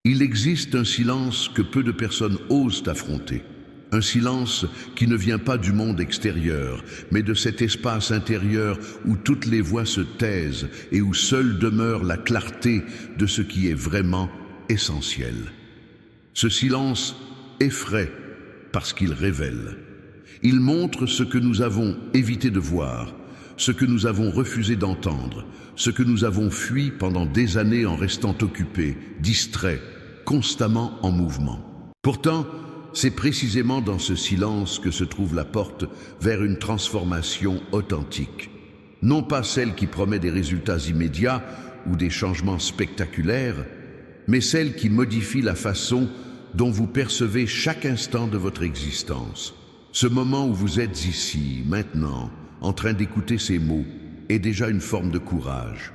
Il existe un silence que peu de personnes osent affronter. Un silence qui ne vient pas du monde extérieur, mais de cet espace intérieur où toutes les voix se taisent et où seule demeure la clarté de ce qui est vraiment essentiel. Ce silence effraie parce qu'il révèle. Il montre ce que nous avons évité de voir, ce que nous avons refusé d'entendre, ce que nous avons fui pendant des années en restant occupés, distraits, constamment en mouvement. Pourtant, c'est précisément dans ce silence que se trouve la porte vers une transformation authentique. Non pas celle qui promet des résultats immédiats ou des changements spectaculaires, mais celle qui modifie la façon dont vous percevez chaque instant de votre existence. Ce moment où vous êtes ici, maintenant, en train d'écouter ces mots, est déjà une forme de courage.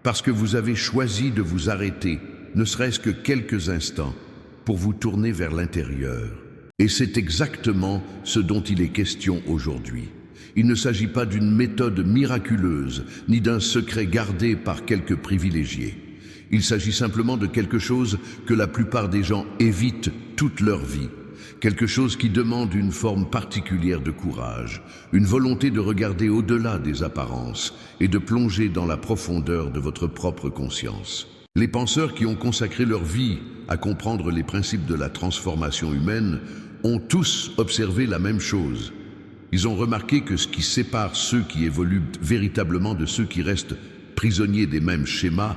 Parce que vous avez choisi de vous arrêter, ne serait-ce que quelques instants, pour vous tourner vers l'intérieur. Et c'est exactement ce dont il est question aujourd'hui. Il ne s'agit pas d'une méthode miraculeuse, ni d'un secret gardé par quelques privilégiés. Il s'agit simplement de quelque chose que la plupart des gens évitent toute leur vie. Quelque chose qui demande une forme particulière de courage, une volonté de regarder au-delà des apparences et de plonger dans la profondeur de votre propre conscience. Les penseurs qui ont consacré leur vie à comprendre les principes de la transformation humaine ont tous observé la même chose. Ils ont remarqué que ce qui sépare ceux qui évoluent véritablement de ceux qui restent prisonniers des mêmes schémas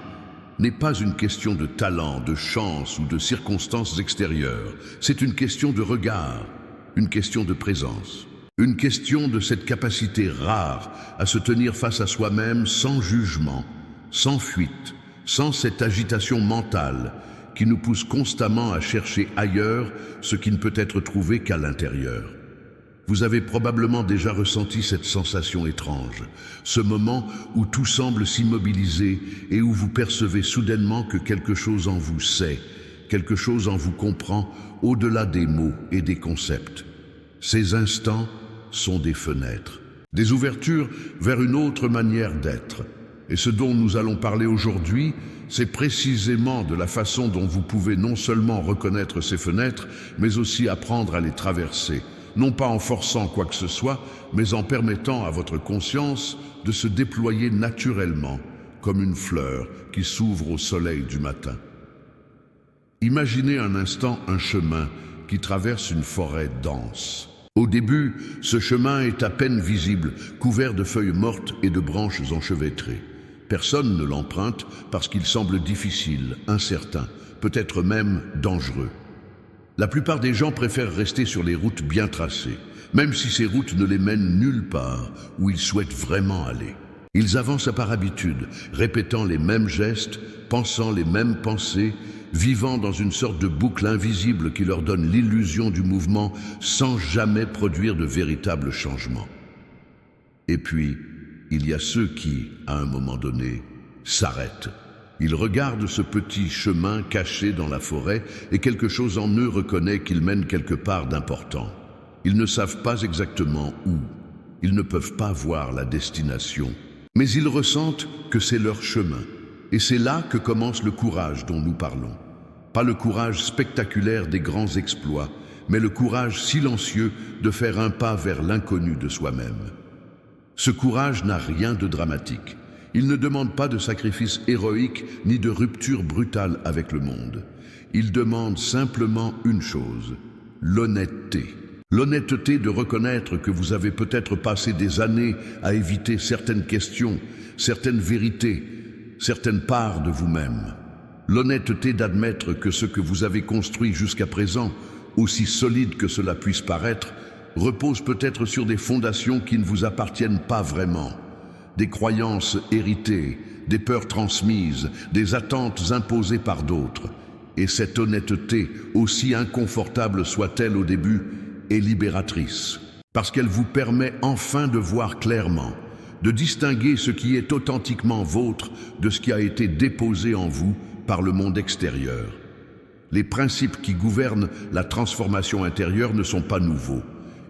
n'est pas une question de talent, de chance ou de circonstances extérieures. C'est une question de regard, une question de présence, une question de cette capacité rare à se tenir face à soi-même sans jugement, sans fuite, sans cette agitation mentale qui nous pousse constamment à chercher ailleurs ce qui ne peut être trouvé qu'à l'intérieur. Vous avez probablement déjà ressenti cette sensation étrange, ce moment où tout semble s'immobiliser et où vous percevez soudainement que quelque chose en vous sait, quelque chose en vous comprend au-delà des mots et des concepts. Ces instants sont des fenêtres, des ouvertures vers une autre manière d'être. Et ce dont nous allons parler aujourd'hui, c'est précisément de la façon dont vous pouvez non seulement reconnaître ces fenêtres, mais aussi apprendre à les traverser. Non pas en forçant quoi que ce soit, mais en permettant à votre conscience de se déployer naturellement, comme une fleur qui s'ouvre au soleil du matin. Imaginez un instant un chemin qui traverse une forêt dense. Au début, ce chemin est à peine visible, couvert de feuilles mortes et de branches enchevêtrées. Personne ne l'emprunte parce qu'il semble difficile, incertain, peut-être même dangereux. La plupart des gens préfèrent rester sur les routes bien tracées, même si ces routes ne les mènent nulle part où ils souhaitent vraiment aller. Ils avancent par habitude, répétant les mêmes gestes, pensant les mêmes pensées, vivant dans une sorte de boucle invisible qui leur donne l'illusion du mouvement sans jamais produire de véritables changements. Et puis, il y a ceux qui, à un moment donné, s'arrêtent. Ils regardent ce petit chemin caché dans la forêt et quelque chose en eux reconnaît qu'il mène quelque part d'important. Ils ne savent pas exactement où, ils ne peuvent pas voir la destination, mais ils ressentent que c'est leur chemin. Et c'est là que commence le courage dont nous parlons. Pas le courage spectaculaire des grands exploits, mais le courage silencieux de faire un pas vers l'inconnu de soi-même. Ce courage n'a rien de dramatique. Il ne demande pas de sacrifice héroïque ni de rupture brutale avec le monde. Il demande simplement une chose, l'honnêteté. L'honnêteté de reconnaître que vous avez peut-être passé des années à éviter certaines questions, certaines vérités, certaines parts de vous-même. L'honnêteté d'admettre que ce que vous avez construit jusqu'à présent, aussi solide que cela puisse paraître, repose peut-être sur des fondations qui ne vous appartiennent pas vraiment. Des croyances héritées, des peurs transmises, des attentes imposées par d'autres. Et cette honnêteté, aussi inconfortable soit-elle au début, est libératrice. Parce qu'elle vous permet enfin de voir clairement, de distinguer ce qui est authentiquement vôtre de ce qui a été déposé en vous par le monde extérieur. Les principes qui gouvernent la transformation intérieure ne sont pas nouveaux.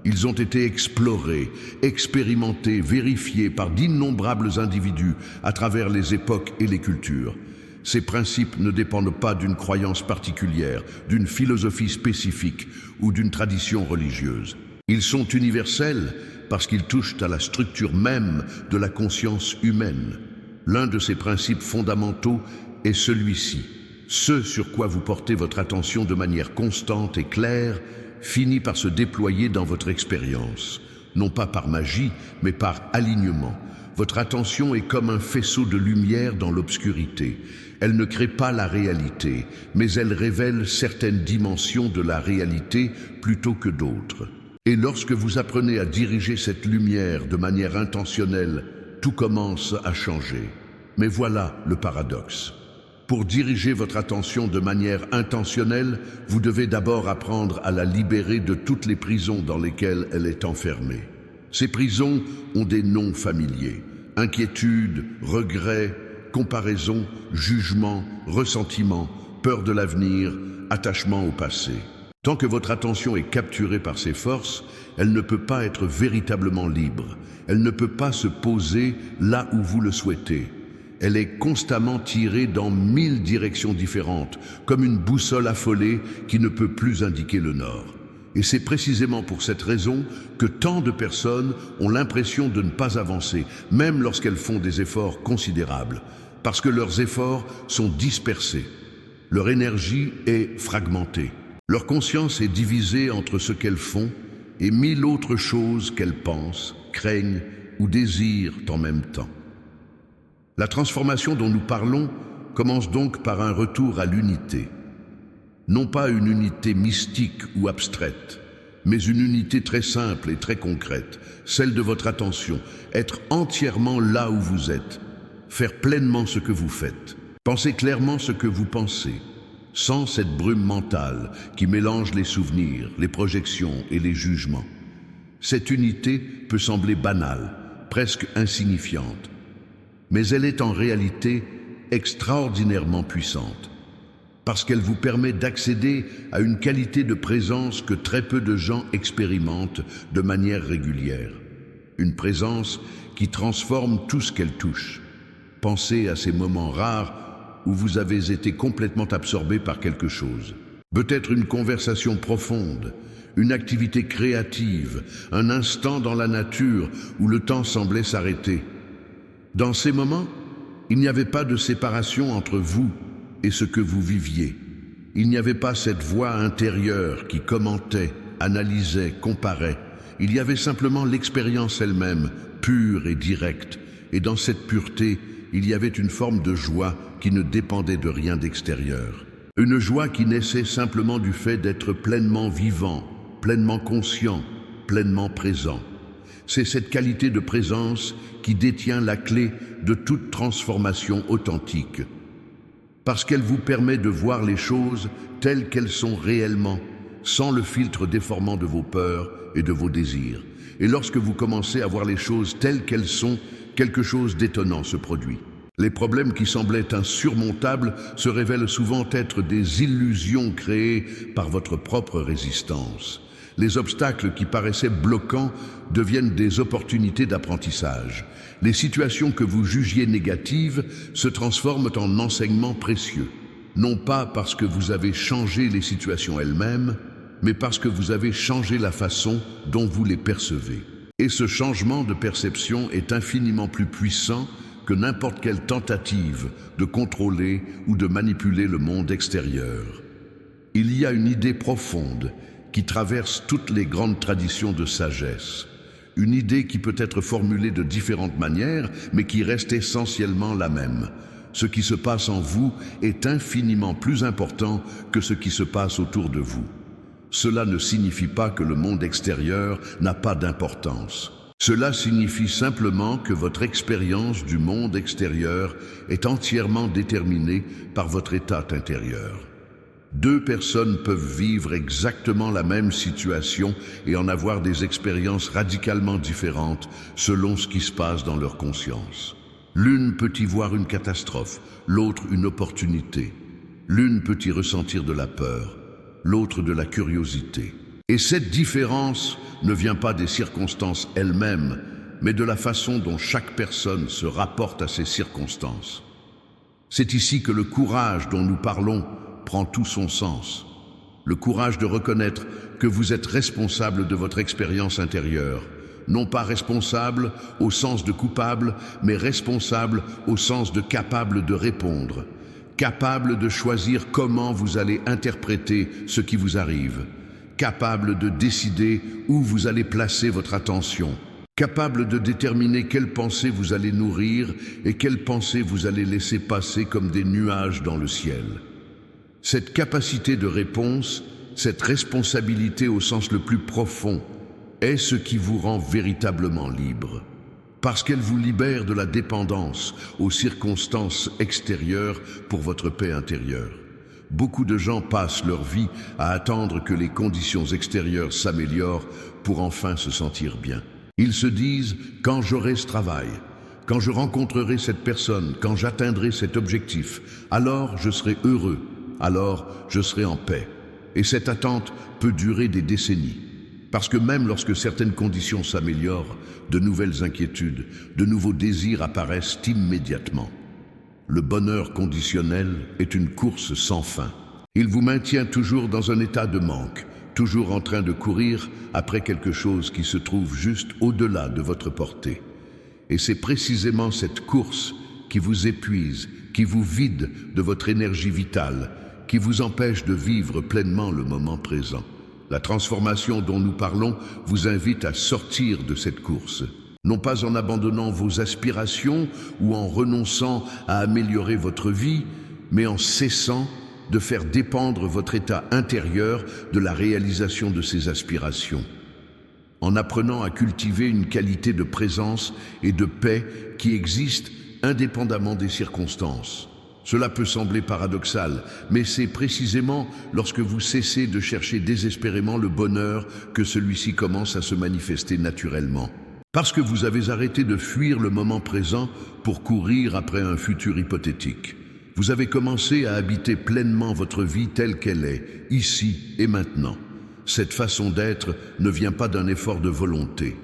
Ils ont été explorés, expérimentés, vérifiés par d'innombrables individus à travers les époques et les cultures. Ces principes ne dépendent pas d'une croyance particulière, d'une philosophie spécifique ou d'une tradition religieuse. Ils sont universels parce qu'ils touchent à la structure même de la conscience humaine. L'un de ces principes fondamentaux est celui-ci. Ce sur quoi vous portez votre attention de manière constante et claire finit par se déployer dans votre expérience, non pas par magie, mais par alignement. Votre attention est comme un faisceau de lumière dans l'obscurité. Elle ne crée pas la réalité, mais elle révèle certaines dimensions de la réalité plutôt que d'autres. Et lorsque vous apprenez à diriger cette lumière de manière intentionnelle, tout commence à changer. Mais voilà le paradoxe. Pour diriger votre attention de manière intentionnelle, vous devez d'abord apprendre à la libérer de toutes les prisons dans lesquelles elle est enfermée. Ces prisons ont des noms familiers: inquiétude, regret, comparaison, jugement, ressentiment, peur de l'avenir, attachement au passé. Tant que votre attention est capturée par ces forces, elle ne peut pas être véritablement libre. Elle ne peut pas se poser là où vous le souhaitez. Elle est constamment tirée dans 1000 directions différentes, comme une boussole affolée qui ne peut plus indiquer le nord. Et c'est précisément pour cette raison que tant de personnes ont l'impression de ne pas avancer, même lorsqu'elles font des efforts considérables, parce que leurs efforts sont dispersés. Leur énergie est fragmentée. Leur conscience est divisée entre ce qu'elles font et 1000 autres choses qu'elles pensent, craignent ou désirent en même temps. La transformation dont nous parlons commence donc par un retour à l'unité. Non pas une unité mystique ou abstraite, mais une unité très simple et très concrète, celle de votre attention, être entièrement là où vous êtes, faire pleinement ce que vous faites, penser clairement ce que vous pensez, sans cette brume mentale qui mélange les souvenirs, les projections et les jugements. Cette unité peut sembler banale, presque insignifiante, mais elle est en réalité extraordinairement puissante, parce qu'elle vous permet d'accéder à une qualité de présence que très peu de gens expérimentent de manière régulière. Une présence qui transforme tout ce qu'elle touche. Pensez à ces moments rares où vous avez été complètement absorbé par quelque chose. Peut-être une conversation profonde, une activité créative, un instant dans la nature où le temps semblait s'arrêter. Dans ces moments, il n'y avait pas de séparation entre vous et ce que vous viviez. Il n'y avait pas cette voix intérieure qui commentait, analysait, comparait. Il y avait simplement l'expérience elle-même, pure et directe. Et dans cette pureté, il y avait une forme de joie qui ne dépendait de rien d'extérieur. Une joie qui naissait simplement du fait d'être pleinement vivant, pleinement conscient, pleinement présent. C'est cette qualité de présence qui détient la clé de toute transformation authentique. Parce qu'elle vous permet de voir les choses telles qu'elles sont réellement, sans le filtre déformant de vos peurs et de vos désirs. Et lorsque vous commencez à voir les choses telles qu'elles sont, quelque chose d'étonnant se produit. Les problèmes qui semblaient insurmontables se révèlent souvent être des illusions créées par votre propre résistance. Les obstacles qui paraissaient bloquants deviennent des opportunités d'apprentissage. Les situations que vous jugiez négatives se transforment en enseignements précieux. Non pas parce que vous avez changé les situations elles-mêmes, mais parce que vous avez changé la façon dont vous les percevez. Et ce changement de perception est infiniment plus puissant que n'importe quelle tentative de contrôler ou de manipuler le monde extérieur. Il y a une idée profonde qui traverse toutes les grandes traditions de sagesse. Une idée qui peut être formulée de différentes manières, mais qui reste essentiellement la même. Ce qui se passe en vous est infiniment plus important que ce qui se passe autour de vous. Cela ne signifie pas que le monde extérieur n'a pas d'importance. Cela signifie simplement que votre expérience du monde extérieur est entièrement déterminée par votre état intérieur. Deux personnes peuvent vivre exactement la même situation et en avoir des expériences radicalement différentes selon ce qui se passe dans leur conscience. L'une peut y voir une catastrophe, l'autre une opportunité. L'une peut y ressentir de la peur, l'autre de la curiosité. Et cette différence ne vient pas des circonstances elles-mêmes, mais de la façon dont chaque personne se rapporte à ces circonstances. C'est ici que le courage dont nous parlons prend tout son sens. Le courage de reconnaître que vous êtes responsable de votre expérience intérieure. Non pas responsable au sens de coupable, mais responsable au sens de capable de répondre. Capable de choisir comment vous allez interpréter ce qui vous arrive. Capable de décider où vous allez placer votre attention. Capable de déterminer quelles pensées vous allez nourrir et quelles pensées vous allez laisser passer comme des nuages dans le ciel. Cette capacité de réponse, cette responsabilité au sens le plus profond, est ce qui vous rend véritablement libre. Parce qu'elle vous libère de la dépendance aux circonstances extérieures pour votre paix intérieure. Beaucoup de gens passent leur vie à attendre que les conditions extérieures s'améliorent pour enfin se sentir bien. Ils se disent « quand j'aurai ce travail ». Quand je rencontrerai cette personne, quand j'atteindrai cet objectif, alors je serai heureux, alors je serai en paix. Et cette attente peut durer des décennies. Parce que même lorsque certaines conditions s'améliorent, de nouvelles inquiétudes, de nouveaux désirs apparaissent immédiatement. Le bonheur conditionnel est une course sans fin. Il vous maintient toujours dans un état de manque, toujours en train de courir après quelque chose qui se trouve juste au-delà de votre portée. Et c'est précisément cette course qui vous épuise, qui vous vide de votre énergie vitale, qui vous empêche de vivre pleinement le moment présent. La transformation dont nous parlons vous invite à sortir de cette course, non pas en abandonnant vos aspirations ou en renonçant à améliorer votre vie, mais en cessant de faire dépendre votre état intérieur de la réalisation de ces aspirations, en apprenant à cultiver une qualité de présence et de paix qui existe indépendamment des circonstances. Cela peut sembler paradoxal, mais c'est précisément lorsque vous cessez de chercher désespérément le bonheur que celui-ci commence à se manifester naturellement. Parce que vous avez arrêté de fuir le moment présent pour courir après un futur hypothétique. Vous avez commencé à habiter pleinement votre vie telle qu'elle est, ici et maintenant. Cette façon d'être ne vient pas d'un effort de volonté.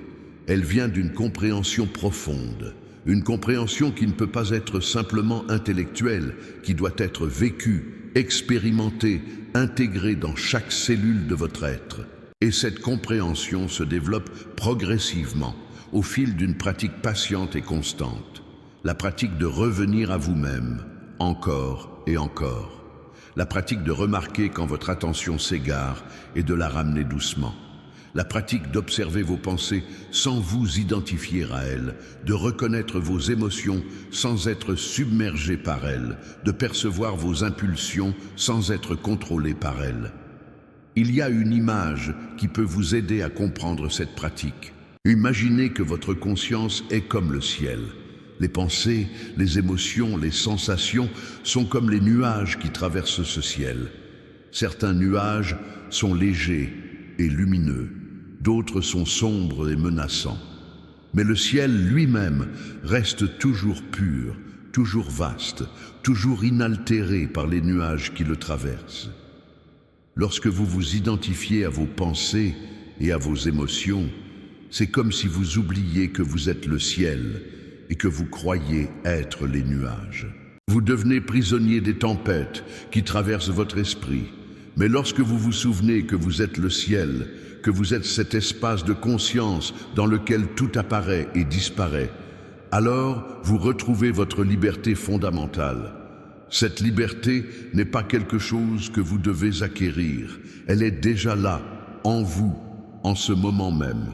Elle vient d'une compréhension profonde. Une compréhension qui ne peut pas être simplement intellectuelle, qui doit être vécue, expérimentée, intégrée dans chaque cellule de votre être. Et cette compréhension se développe progressivement, au fil d'une pratique patiente et constante. La pratique de revenir à vous-même, encore et encore. La pratique de remarquer quand votre attention s'égare et de la ramener doucement. La pratique d'observer vos pensées sans vous identifier à elles, de reconnaître vos émotions sans être submergé par elles, de percevoir vos impulsions sans être contrôlé par elles. Il y a une image qui peut vous aider à comprendre cette pratique. Imaginez que votre conscience est comme le ciel. Les pensées, les émotions, les sensations sont comme les nuages qui traversent ce ciel. Certains nuages sont légers et lumineux, d'autres sont sombres et menaçants. Mais le ciel lui-même reste toujours pur, toujours vaste, toujours inaltéré par les nuages qui le traversent. Lorsque vous vous identifiez à vos pensées et à vos émotions, c'est comme si vous oubliez que vous êtes le ciel et que vous croyez être les nuages. Vous devenez prisonnier des tempêtes qui traversent votre esprit. Mais lorsque vous vous souvenez que vous êtes le ciel, que vous êtes cet espace de conscience dans lequel tout apparaît et disparaît, alors vous retrouvez votre liberté fondamentale. Cette liberté n'est pas quelque chose que vous devez acquérir. Elle est déjà là, en vous, en ce moment même.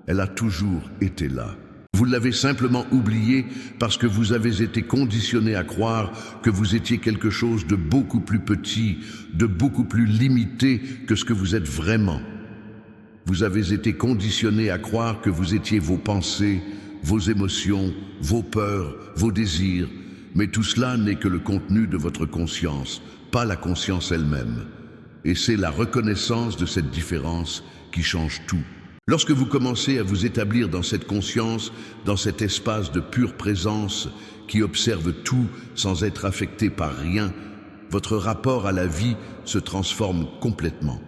Elle a toujours été là. Vous l'avez simplement oublié parce que vous avez été conditionné à croire que vous étiez quelque chose de beaucoup plus petit, de beaucoup plus limité que ce que vous êtes vraiment. Vous avez été conditionné à croire que vous étiez vos pensées, vos émotions, vos peurs, vos désirs, mais tout cela n'est que le contenu de votre conscience, pas la conscience elle-même. Et c'est la reconnaissance de cette différence qui change tout. Lorsque vous commencez à vous établir dans cette conscience, dans cet espace de pure présence qui observe tout sans être affecté par rien, votre rapport à la vie se transforme complètement.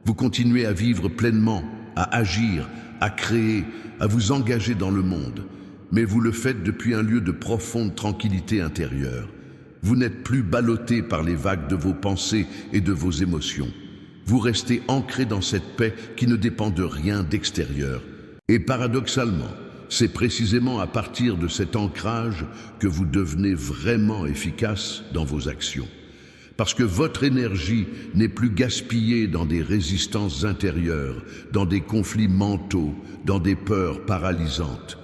Vous continuez à vivre pleinement, à agir, à créer, à vous engager dans le monde, mais vous le faites depuis un lieu de profonde tranquillité intérieure. Vous n'êtes plus ballotté par les vagues de vos pensées et de vos émotions. Vous restez ancré dans cette paix qui ne dépend de rien d'extérieur. Et paradoxalement, c'est précisément à partir de cet ancrage que vous devenez vraiment efficace dans vos actions. Parce que votre énergie n'est plus gaspillée dans des résistances intérieures, dans des conflits mentaux, dans des peurs paralysantes.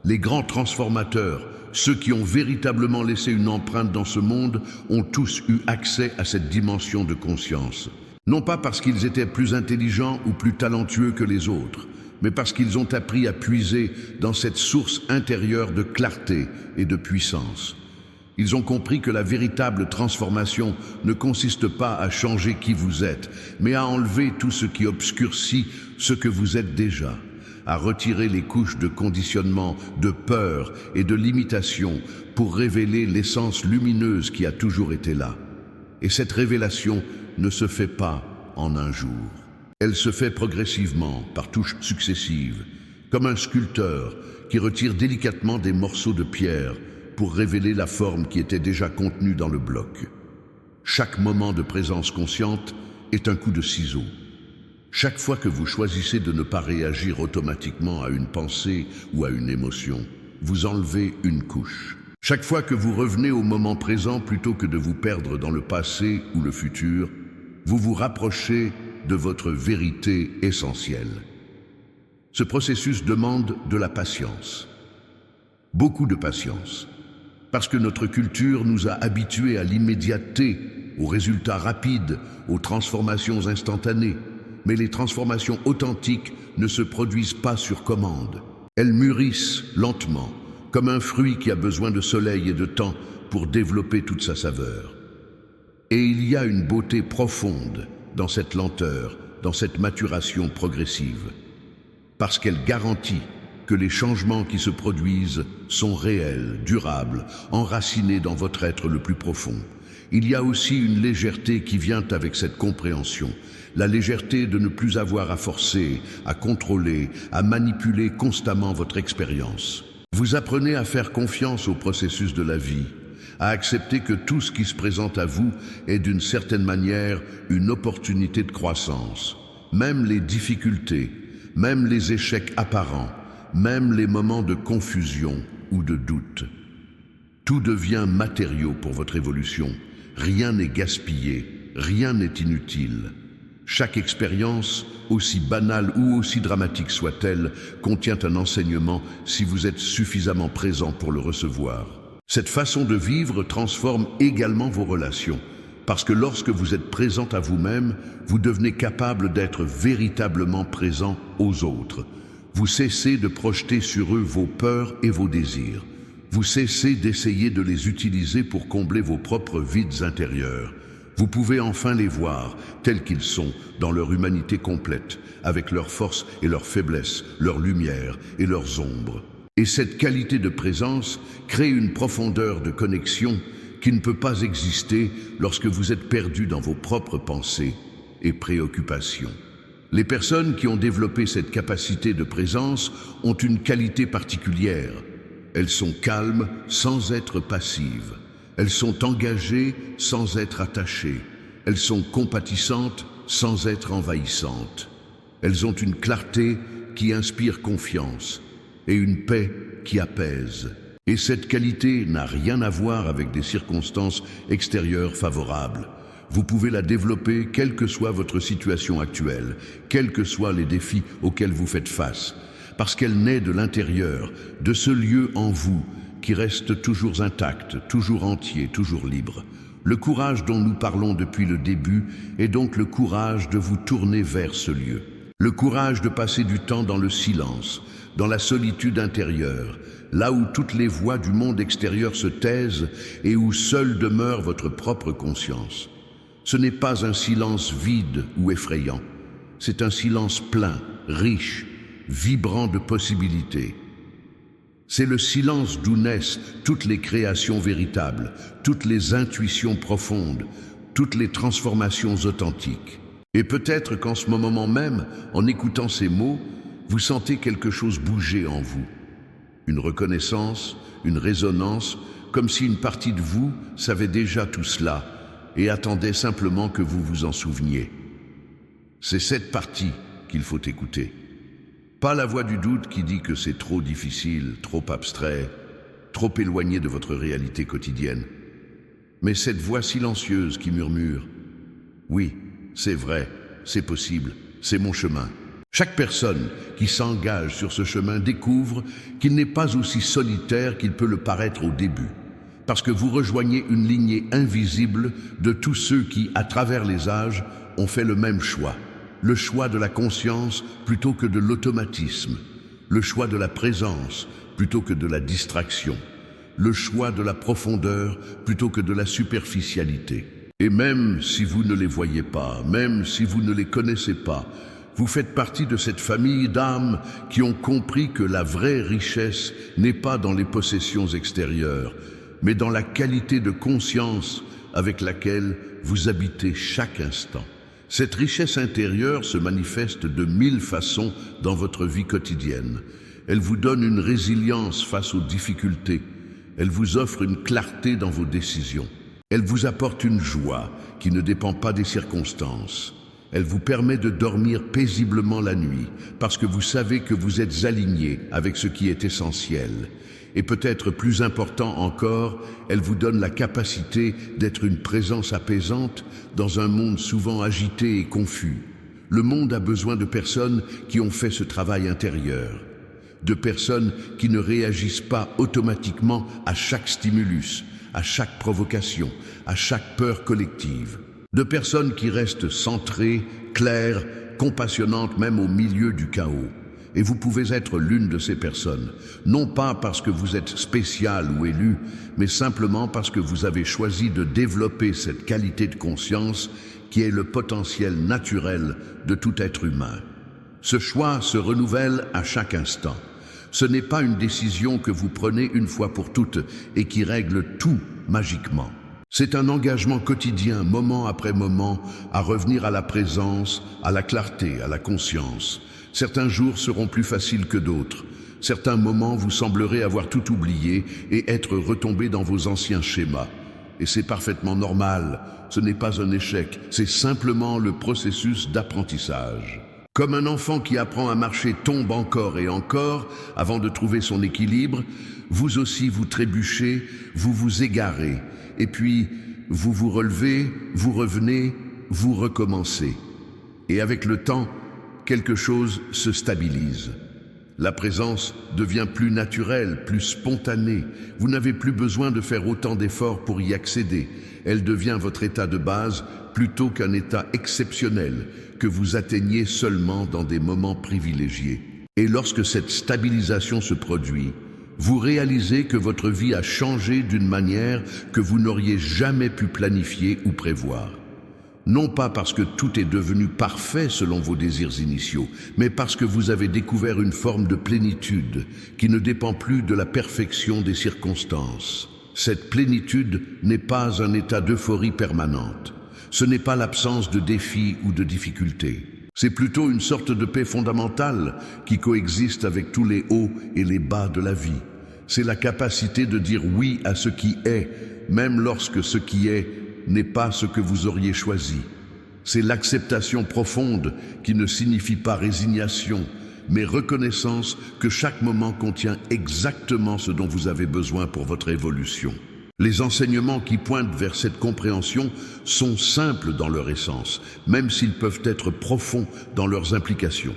Les grands transformateurs, ceux qui ont véritablement laissé une empreinte dans ce monde, ont tous eu accès à cette dimension de conscience. Non pas parce qu'ils étaient plus intelligents ou plus talentueux que les autres, mais parce qu'ils ont appris à puiser dans cette source intérieure de clarté et de puissance. Ils ont compris que la véritable transformation ne consiste pas à changer qui vous êtes, mais à enlever tout ce qui obscurcit ce que vous êtes déjà, à retirer les couches de conditionnement, de peur et de limitation pour révéler l'essence lumineuse qui a toujours été là. Et cette révélation ne se fait pas en un jour. Elle se fait progressivement, par touches successives, comme un sculpteur qui retire délicatement des morceaux de pierre pour révéler la forme qui était déjà contenue dans le bloc. Chaque moment de présence consciente est un coup de ciseau. Chaque fois que vous choisissez de ne pas réagir automatiquement à une pensée ou à une émotion, vous enlevez une couche. Chaque fois que vous revenez au moment présent plutôt que de vous perdre dans le passé ou le futur, vous vous rapprochez de votre vérité essentielle. Ce processus demande de la patience. Beaucoup de patience. Parce que notre culture nous a habitués à l'immédiateté, aux résultats rapides, aux transformations instantanées. Mais les transformations authentiques ne se produisent pas sur commande. Elles mûrissent lentement, comme un fruit qui a besoin de soleil et de temps pour développer toute sa saveur. Et il y a une beauté profonde dans cette lenteur, dans cette maturation progressive, parce qu'elle garantit que les changements qui se produisent sont réels, durables, enracinés dans votre être le plus profond. Il y a aussi une légèreté qui vient avec cette compréhension, la légèreté de ne plus avoir à forcer, à contrôler, à manipuler constamment votre expérience. Vous apprenez à faire confiance au processus de la vie, à accepter que tout ce qui se présente à vous est d'une certaine manière une opportunité de croissance. Même les difficultés, même les échecs apparents, même les moments de confusion ou de doute. Tout devient matériau pour votre évolution. Rien n'est gaspillé, rien n'est inutile. Chaque expérience, aussi banale ou aussi dramatique soit-elle, contient un enseignement si vous êtes suffisamment présent pour le recevoir. Cette façon de vivre transforme également vos relations, parce que lorsque vous êtes présent à vous-même, vous devenez capable d'être véritablement présent aux autres. Vous cessez de projeter sur eux vos peurs et vos désirs. Vous cessez d'essayer de les utiliser pour combler vos propres vides intérieurs. Vous pouvez enfin les voir tels qu'ils sont, dans leur humanité complète, avec leurs forces et leurs faiblesses, leurs lumières et leurs ombres. Et cette qualité de présence crée une profondeur de connexion qui ne peut pas exister lorsque vous êtes perdu dans vos propres pensées et préoccupations. Les personnes qui ont développé cette capacité de présence ont une qualité particulière. Elles sont calmes sans être passives. Elles sont engagées sans être attachées. Elles sont compatissantes sans être envahissantes. Elles ont une clarté qui inspire confiance et une paix qui apaise. Et cette qualité n'a rien à voir avec des circonstances extérieures favorables. Vous pouvez la développer quelle que soit votre situation actuelle, quels que soient les défis auxquels vous faites face, parce qu'elle naît de l'intérieur, de ce lieu en vous qui reste toujours intact, toujours entier, toujours libre. Le courage dont nous parlons depuis le début est donc le courage de vous tourner vers ce lieu. Le courage de passer du temps dans le silence, dans la solitude intérieure, là où toutes les voix du monde extérieur se taisent et où seule demeure votre propre conscience. Ce n'est pas un silence vide ou effrayant, c'est un silence plein, riche, vibrant de possibilités. C'est le silence d'où naissent toutes les créations véritables, toutes les intuitions profondes, toutes les transformations authentiques. Et peut-être qu'en ce moment même, en écoutant ces mots, vous sentez quelque chose bouger en vous. Une reconnaissance, une résonance, comme si une partie de vous savait déjà tout cela et attendait simplement que vous vous en souveniez. C'est cette partie qu'il faut écouter. Pas la voix du doute qui dit que c'est trop difficile, trop abstrait, trop éloigné de votre réalité quotidienne, mais cette voix silencieuse qui murmure « Oui, c'est vrai, c'est possible, c'est mon chemin ». Chaque personne qui s'engage sur ce chemin découvre qu'il n'est pas aussi solitaire qu'il peut le paraître au début, parce que vous rejoignez une lignée invisible de tous ceux qui, à travers les âges, ont fait le même choix. Le choix de la conscience plutôt que de l'automatisme, le choix de la présence plutôt que de la distraction, le choix de la profondeur plutôt que de la superficialité. Et même si vous ne les voyez pas, même si vous ne les connaissez pas, vous faites partie de cette famille d'âmes qui ont compris que la vraie richesse n'est pas dans les possessions extérieures, mais dans la qualité de conscience avec laquelle vous habitez chaque instant. Cette richesse intérieure se manifeste de 1000 façons dans votre vie quotidienne. Elle vous donne une résilience face aux difficultés. Elle vous offre une clarté dans vos décisions. Elle vous apporte une joie qui ne dépend pas des circonstances. Elle vous permet de dormir paisiblement la nuit parce que vous savez que vous êtes aligné avec ce qui est essentiel. Et peut-être plus important encore, elle vous donne la capacité d'être une présence apaisante dans un monde souvent agité et confus. Le monde a besoin de personnes qui ont fait ce travail intérieur, de personnes qui ne réagissent pas automatiquement à chaque stimulus, à chaque provocation, à chaque peur collective. De personnes qui restent centrées, claires, compassionnantes même au milieu du chaos. Et vous pouvez être l'une de ces personnes, non pas parce que vous êtes spécial ou élu, mais simplement parce que vous avez choisi de développer cette qualité de conscience qui est le potentiel naturel de tout être humain. Ce choix se renouvelle à chaque instant. Ce n'est pas une décision que vous prenez une fois pour toutes et qui règle tout magiquement. C'est un engagement quotidien, moment après moment, à revenir à la présence, à la clarté, à la conscience. Certains jours seront plus faciles que d'autres. Certains moments vous semblerez avoir tout oublié et être retombé dans vos anciens schémas. Et c'est parfaitement normal. Ce n'est pas un échec, c'est simplement le processus d'apprentissage. Comme un enfant qui apprend à marcher tombe encore et encore avant de trouver son équilibre, vous aussi vous trébuchez, vous vous égarez. Et puis, vous vous relevez, vous revenez, vous recommencez. Et avec le temps, quelque chose se stabilise. La présence devient plus naturelle, plus spontanée. Vous n'avez plus besoin de faire autant d'efforts pour y accéder. Elle devient votre état de base plutôt qu'un état exceptionnel que vous atteignez seulement dans des moments privilégiés. Et lorsque cette stabilisation se produit, vous réalisez que votre vie a changé d'une manière que vous n'auriez jamais pu planifier ou prévoir. Non pas parce que tout est devenu parfait selon vos désirs initiaux, mais parce que vous avez découvert une forme de plénitude qui ne dépend plus de la perfection des circonstances. Cette plénitude n'est pas un état d'euphorie permanente. Ce n'est pas l'absence de défis ou de difficultés. C'est plutôt une sorte de paix fondamentale qui coexiste avec tous les hauts et les bas de la vie. C'est la capacité de dire oui à ce qui est, même lorsque ce qui est n'est pas ce que vous auriez choisi. C'est l'acceptation profonde qui ne signifie pas résignation, mais reconnaissance que chaque moment contient exactement ce dont vous avez besoin pour votre évolution. Les enseignements qui pointent vers cette compréhension sont simples dans leur essence, même s'ils peuvent être profonds dans leurs implications.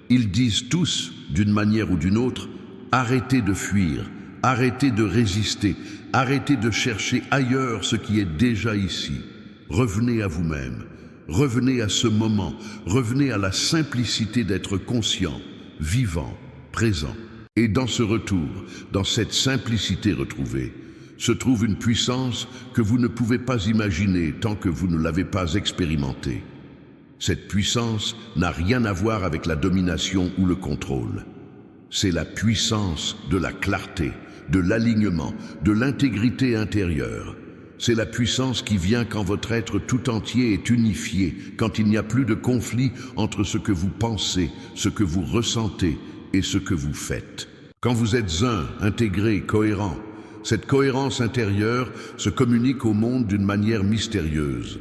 Ils disent tous, d'une manière ou d'une autre, arrêtez de fuir, arrêtez de résister, arrêtez de chercher ailleurs ce qui est déjà ici. Revenez à vous-même, revenez à ce moment, revenez à la simplicité d'être conscient, vivant, présent. Et dans ce retour, dans cette simplicité retrouvée, se trouve une puissance que vous ne pouvez pas imaginer tant que vous ne l'avez pas expérimentée. Cette puissance n'a rien à voir avec la domination ou le contrôle. C'est la puissance de la clarté, de l'alignement, de l'intégrité intérieure. C'est la puissance qui vient quand votre être tout entier est unifié, quand il n'y a plus de conflit entre ce que vous pensez, ce que vous ressentez et ce que vous faites. Quand vous êtes un, intégré, cohérent, Cette cohérence intérieure se communique au monde d'une manière mystérieuse.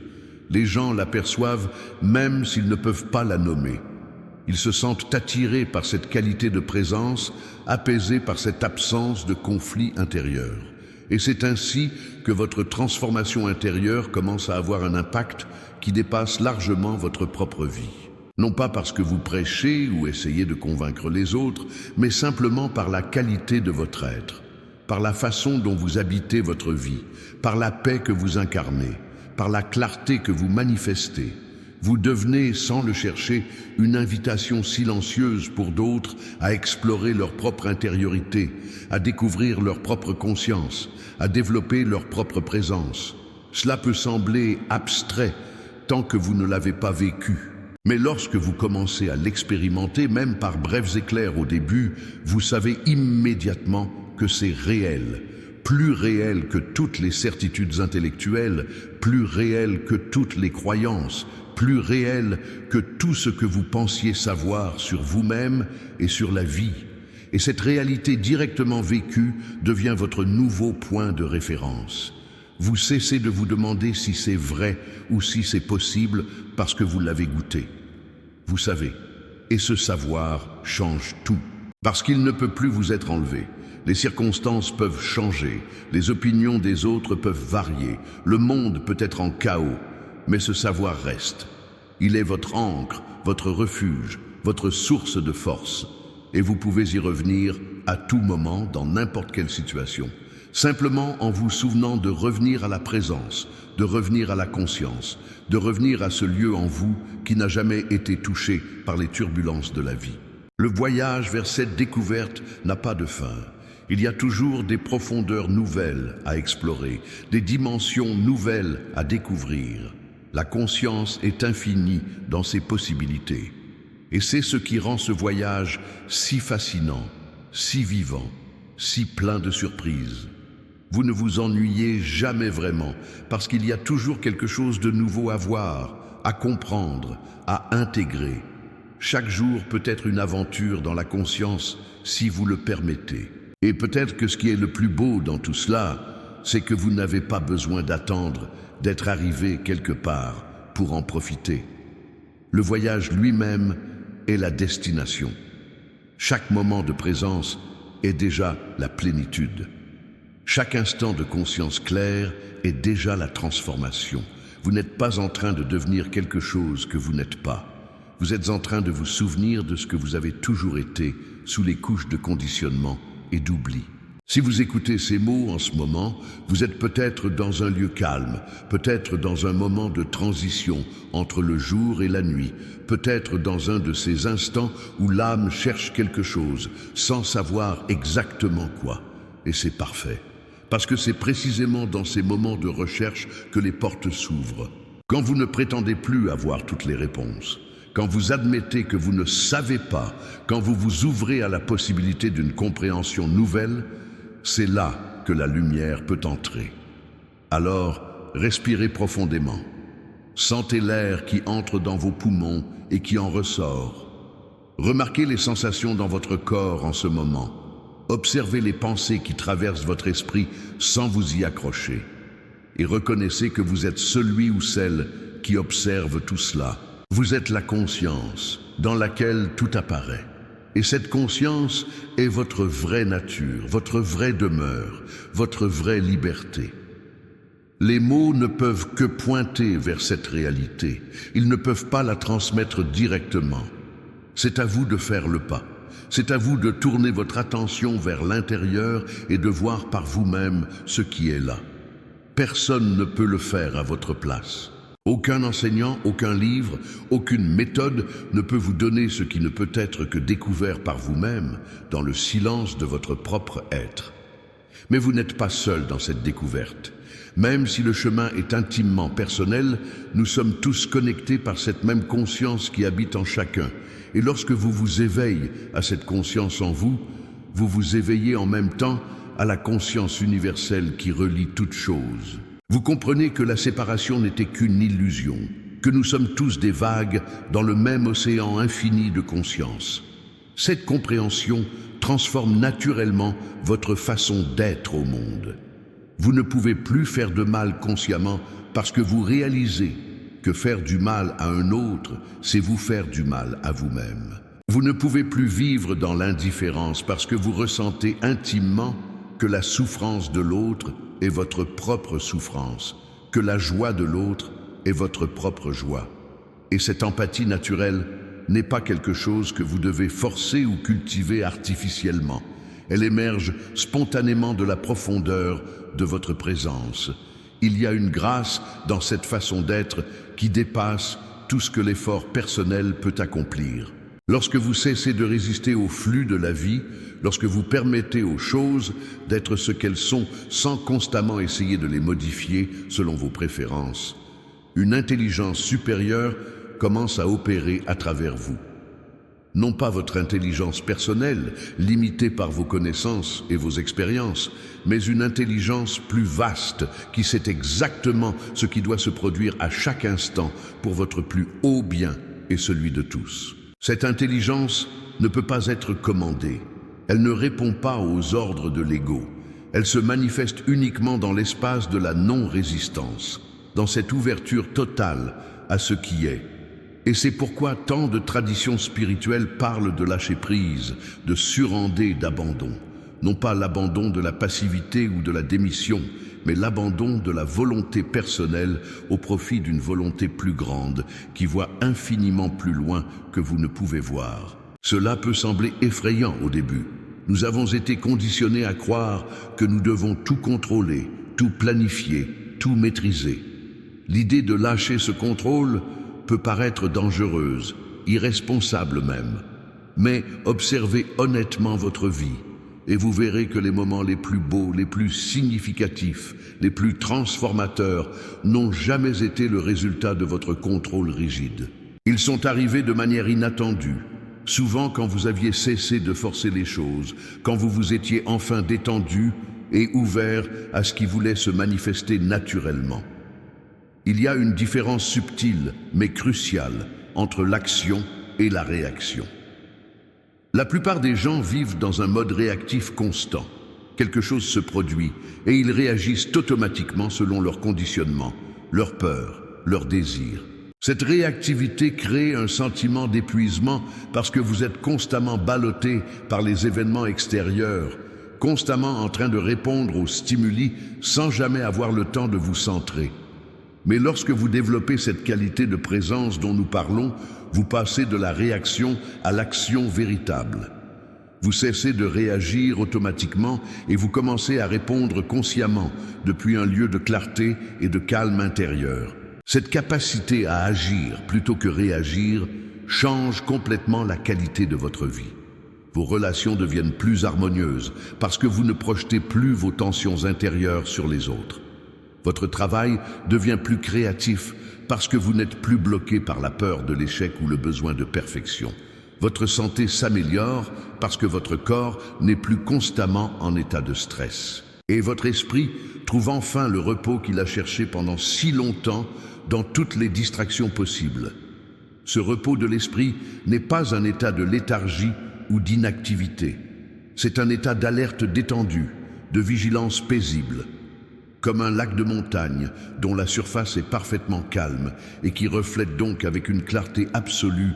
Les gens l'aperçoivent même s'ils ne peuvent pas la nommer. Ils se sentent attirés par cette qualité de présence, apaisés par cette absence de conflit intérieur. Et c'est ainsi que votre transformation intérieure commence à avoir un impact qui dépasse largement votre propre vie. Non pas parce que vous prêchez ou essayez de convaincre les autres, mais simplement par la qualité de votre être, par la façon dont vous habitez votre vie, par la paix que vous incarnez, par la clarté que vous manifestez. Vous devenez, sans le chercher, une invitation silencieuse pour d'autres à explorer leur propre intériorité, à découvrir leur propre conscience, à développer leur propre présence. Cela peut sembler abstrait tant que vous ne l'avez pas vécu. Mais lorsque vous commencez à l'expérimenter, même par brefs éclairs au début, vous savez immédiatement que c'est réel. Plus réel que toutes les certitudes intellectuelles, plus réel que toutes les croyances, plus réel que tout ce que vous pensiez savoir sur vous-même et sur la vie. Et cette réalité directement vécue devient votre nouveau point de référence. Vous cessez de vous demander si c'est vrai ou si c'est possible parce que vous l'avez goûté. Vous savez, et ce savoir change tout. Parce qu'il ne peut plus vous être enlevé. Les circonstances peuvent changer, les opinions des autres peuvent varier, le monde peut être en chaos, mais ce savoir reste. Il est votre ancre, votre refuge, votre source de force. Et vous pouvez y revenir à tout moment, dans n'importe quelle situation. Simplement en vous souvenant de revenir à la présence, de revenir à la conscience, de revenir à ce lieu en vous qui n'a jamais été touché par les turbulences de la vie. Le voyage vers cette découverte n'a pas de fin. Il y a toujours des profondeurs nouvelles à explorer, des dimensions nouvelles à découvrir. La conscience est infinie dans ses possibilités. Et c'est ce qui rend ce voyage si fascinant, si vivant, si plein de surprises. Vous ne vous ennuyez jamais vraiment, parce qu'il y a toujours quelque chose de nouveau à voir, à comprendre, à intégrer. Chaque jour peut être une aventure dans la conscience, si vous le permettez. Et peut-être que ce qui est le plus beau dans tout cela, c'est que vous n'avez pas besoin d'attendre d'être arrivé quelque part pour en profiter. Le voyage lui-même est la destination. Chaque moment de présence est déjà la plénitude. Chaque instant de conscience claire est déjà la transformation. Vous n'êtes pas en train de devenir quelque chose que vous n'êtes pas. Vous êtes en train de vous souvenir de ce que vous avez toujours été sous les couches de conditionnement et d'oubli. Si vous écoutez ces mots en ce moment, vous êtes peut-être dans un lieu calme, peut-être dans un moment de transition entre le jour et la nuit, peut-être dans un de ces instants où l'âme cherche quelque chose sans savoir exactement quoi. Et c'est parfait, parce que c'est précisément dans ces moments de recherche que les portes s'ouvrent. Quand vous ne prétendez plus avoir toutes les réponses, quand vous admettez que vous ne savez pas, quand vous vous ouvrez à la possibilité d'une compréhension nouvelle, c'est là que la lumière peut entrer. Alors, respirez profondément. Sentez l'air qui entre dans vos poumons et qui en ressort. Remarquez les sensations dans votre corps en ce moment. Observez les pensées qui traversent votre esprit sans vous y accrocher. Et reconnaissez que vous êtes celui ou celle qui observe tout cela. Vous êtes la conscience dans laquelle tout apparaît. Et cette conscience est votre vraie nature, votre vraie demeure, votre vraie liberté. Les mots ne peuvent que pointer vers cette réalité. Ils ne peuvent pas la transmettre directement. C'est à vous de faire le pas. C'est à vous de tourner votre attention vers l'intérieur et de voir par vous-même ce qui est là. Personne ne peut le faire à votre place. Aucun enseignant, aucun livre, aucune méthode ne peut vous donner ce qui ne peut être que découvert par vous-même dans le silence de votre propre être. Mais vous n'êtes pas seul dans cette découverte. Même si le chemin est intimement personnel, nous sommes tous connectés par cette même conscience qui habite en chacun. Et lorsque vous vous éveillez à cette conscience en vous, vous vous éveillez en même temps à la conscience universelle qui relie toutes choses. Vous comprenez que la séparation n'était qu'une illusion, que nous sommes tous des vagues dans le même océan infini de conscience. Cette compréhension transforme naturellement votre façon d'être au monde. Vous ne pouvez plus faire de mal consciemment parce que vous réalisez que faire du mal à un autre, c'est vous faire du mal à vous-même. Vous ne pouvez plus vivre dans l'indifférence parce que vous ressentez intimement que la souffrance de l'autre est votre propre souffrance, que la joie de l'autre est votre propre joie. Et cette empathie naturelle n'est pas quelque chose que vous devez forcer ou cultiver artificiellement. Elle émerge spontanément de la profondeur de votre présence. Il y a une grâce dans cette façon d'être qui dépasse tout ce que l'effort personnel peut accomplir. Lorsque vous cessez de résister au flux de la vie, lorsque vous permettez aux choses d'être ce qu'elles sont sans constamment essayer de les modifier selon vos préférences, une intelligence supérieure commence à opérer à travers vous. Non pas votre intelligence personnelle, limitée par vos connaissances et vos expériences, mais une intelligence plus vaste qui sait exactement ce qui doit se produire à chaque instant pour votre plus haut bien et celui de tous. Cette intelligence ne peut pas être commandée. Elle ne répond pas aux ordres de l'ego. Elle se manifeste uniquement dans l'espace de la non-résistance, dans cette ouverture totale à ce qui est. Et c'est pourquoi tant de traditions spirituelles parlent de lâcher prise, de surrender, d'abandon. Non pas l'abandon de la passivité ou de la démission, mais l'abandon de la volonté personnelle au profit d'une volonté plus grande, qui voit infiniment plus loin que vous ne pouvez voir. Cela peut sembler effrayant au début. Nous avons été conditionnés à croire que nous devons tout contrôler, tout planifier, tout maîtriser. L'idée de lâcher ce contrôle peut paraître dangereuse, irresponsable même. Mais observez honnêtement votre vie et vous verrez que les moments les plus beaux, les plus significatifs, les plus transformateurs n'ont jamais été le résultat de votre contrôle rigide. Ils sont arrivés de manière inattendue, souvent quand vous aviez cessé de forcer les choses, quand vous vous étiez enfin détendu et ouvert à ce qui voulait se manifester naturellement. Il y a une différence subtile, mais cruciale, entre l'action et la réaction. La plupart des gens vivent dans un mode réactif constant. Quelque chose se produit et ils réagissent automatiquement selon leur conditionnement, leur peur, leurs désirs. Cette réactivité crée un sentiment d'épuisement parce que vous êtes constamment ballotté par les événements extérieurs, constamment en train de répondre aux stimuli sans jamais avoir le temps de vous centrer. Mais lorsque vous développez cette qualité de présence dont nous parlons, vous passez de la réaction à l'action véritable. Vous cessez de réagir automatiquement et vous commencez à répondre consciemment depuis un lieu de clarté et de calme intérieur. Cette capacité à agir plutôt que réagir change complètement la qualité de votre vie. Vos relations deviennent plus harmonieuses parce que vous ne projetez plus vos tensions intérieures sur les autres. Votre travail devient plus créatif parce que vous n'êtes plus bloqué par la peur de l'échec ou le besoin de perfection. Votre santé s'améliore parce que votre corps n'est plus constamment en état de stress. Et votre esprit trouve enfin le repos qu'il a cherché pendant si longtemps dans toutes les distractions possibles. Ce repos de l'esprit n'est pas un état de léthargie ou d'inactivité. C'est un état d'alerte détendue, de vigilance paisible. Comme un lac de montagne dont la surface est parfaitement calme et qui reflète donc avec une clarté absolue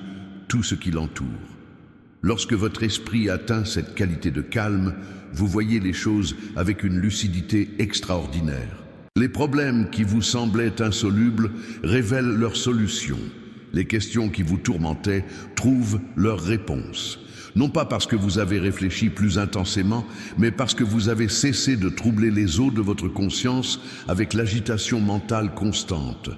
tout ce qui l'entoure. Lorsque votre esprit atteint cette qualité de calme, vous voyez les choses avec une lucidité extraordinaire. Les problèmes qui vous semblaient insolubles révèlent leurs solutions. Les questions qui vous tourmentaient trouvent leurs réponses. Non pas parce que vous avez réfléchi plus intensément, mais parce que vous avez cessé de troubler les eaux de votre conscience avec l'agitation mentale constante.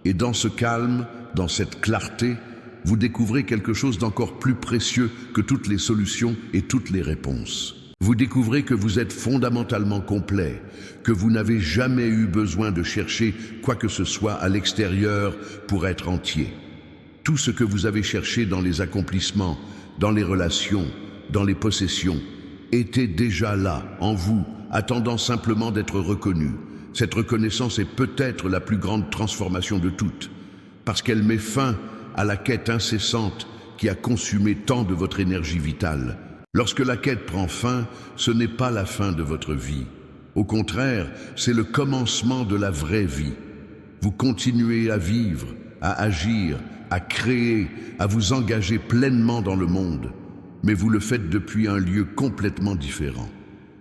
Et dans ce calme, dans cette clarté, vous découvrez quelque chose d'encore plus précieux que toutes les solutions et toutes les réponses. Vous découvrez que vous êtes fondamentalement complet, que vous n'avez jamais eu besoin de chercher quoi que ce soit à l'extérieur pour être entier. Tout ce que vous avez cherché dans les accomplissements, dans les relations, dans les possessions, était déjà là, en vous, attendant simplement d'être reconnu. Cette reconnaissance est peut-être la plus grande transformation de toutes, parce qu'elle met fin à la quête incessante qui a consumé tant de votre énergie vitale. Lorsque la quête prend fin, ce n'est pas la fin de votre vie. Au contraire, c'est le commencement de la vraie vie. Vous continuez à vivre, à agir, à créer, à vous engager pleinement dans le monde. Mais vous le faites depuis un lieu complètement différent.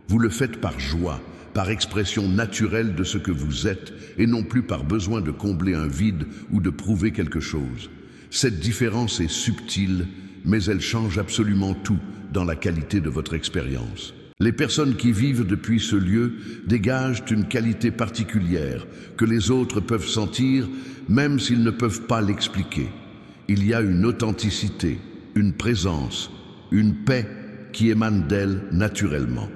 Vous le faites par joie, par expression naturelle de ce que vous êtes, et non plus par besoin de combler un vide ou de prouver quelque chose. Cette différence est subtile, mais elle change absolument tout dans la qualité de votre expérience. Les personnes qui vivent depuis ce lieu dégagent une qualité particulière que les autres peuvent sentir, même s'ils ne peuvent pas l'expliquer. Il y a une authenticité, une présence, une paix qui émanent d'elles naturellement.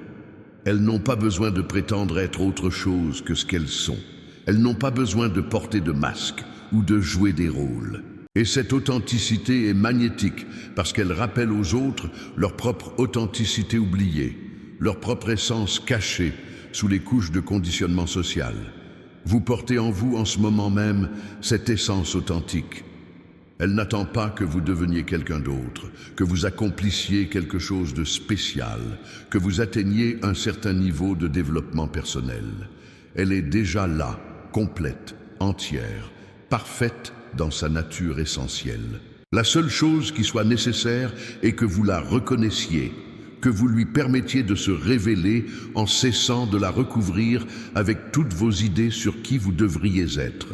Elles n'ont pas besoin de prétendre être autre chose que ce qu'elles sont. Elles n'ont pas besoin de porter de masque ou de jouer des rôles. Et cette authenticité est magnétique parce qu'elle rappelle aux autres leur propre authenticité oubliée, leur propre essence cachée sous les couches de conditionnement social. Vous portez en vous en ce moment même cette essence authentique. Elle n'attend pas que vous deveniez quelqu'un d'autre, que vous accomplissiez quelque chose de spécial, que vous atteigniez un certain niveau de développement personnel. Elle est déjà là, complète, entière, parfaite dans sa nature essentielle. La seule chose qui soit nécessaire est que vous la reconnaissiez, que vous lui permettiez de se révéler en cessant de la recouvrir avec toutes vos idées sur qui vous devriez être.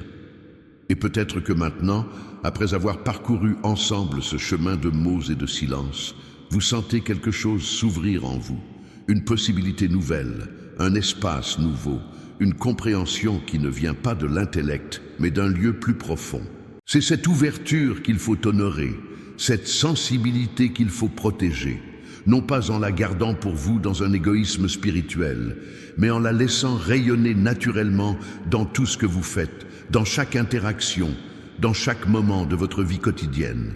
Et peut-être que maintenant, après avoir parcouru ensemble ce chemin de mots et de silence, vous sentez quelque chose s'ouvrir en vous, une possibilité nouvelle, un espace nouveau, une compréhension qui ne vient pas de l'intellect, mais d'un lieu plus profond. C'est cette ouverture qu'il faut honorer, cette sensibilité qu'il faut protéger, non pas en la gardant pour vous dans un égoïsme spirituel, mais en la laissant rayonner naturellement dans tout ce que vous faites, dans chaque interaction, dans chaque moment de votre vie quotidienne.